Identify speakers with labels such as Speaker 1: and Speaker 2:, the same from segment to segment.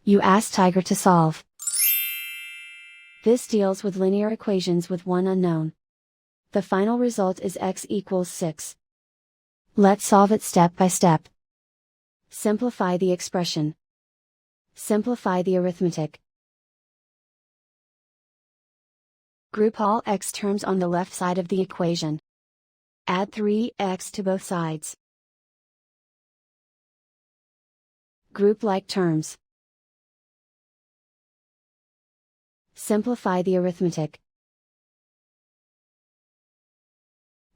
Speaker 1: You ask Tiger to solve. This deals with linear equations with one unknown. The final result is x equals 6. Let's solve it step by step. Simplify the expression. Simplify the arithmetic. Group all x terms on the left side of the equation. Add 3x to both sides. Group like terms. Simplify the arithmetic.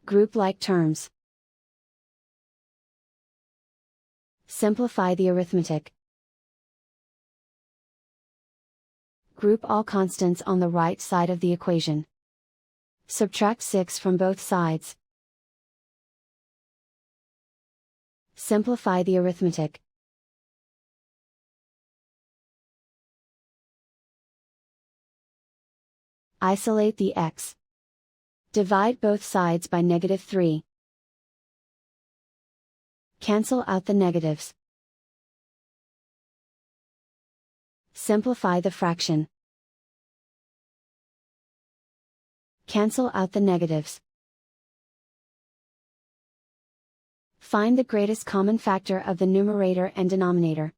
Speaker 1: Group like terms. Simplify the arithmetic. Group all constants on the right side of the equation. Subtract 6 from both sides. Simplify the arithmetic. Isolate the x. Divide both sides by -3. Cancel out the negatives. Simplify the fraction. Cancel out the negatives. Find the greatest common factor of the numerator and denominator.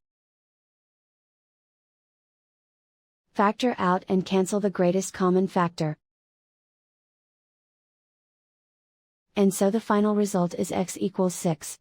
Speaker 1: Factor out and cancel the greatest common factor. And so the final result is x equals 6.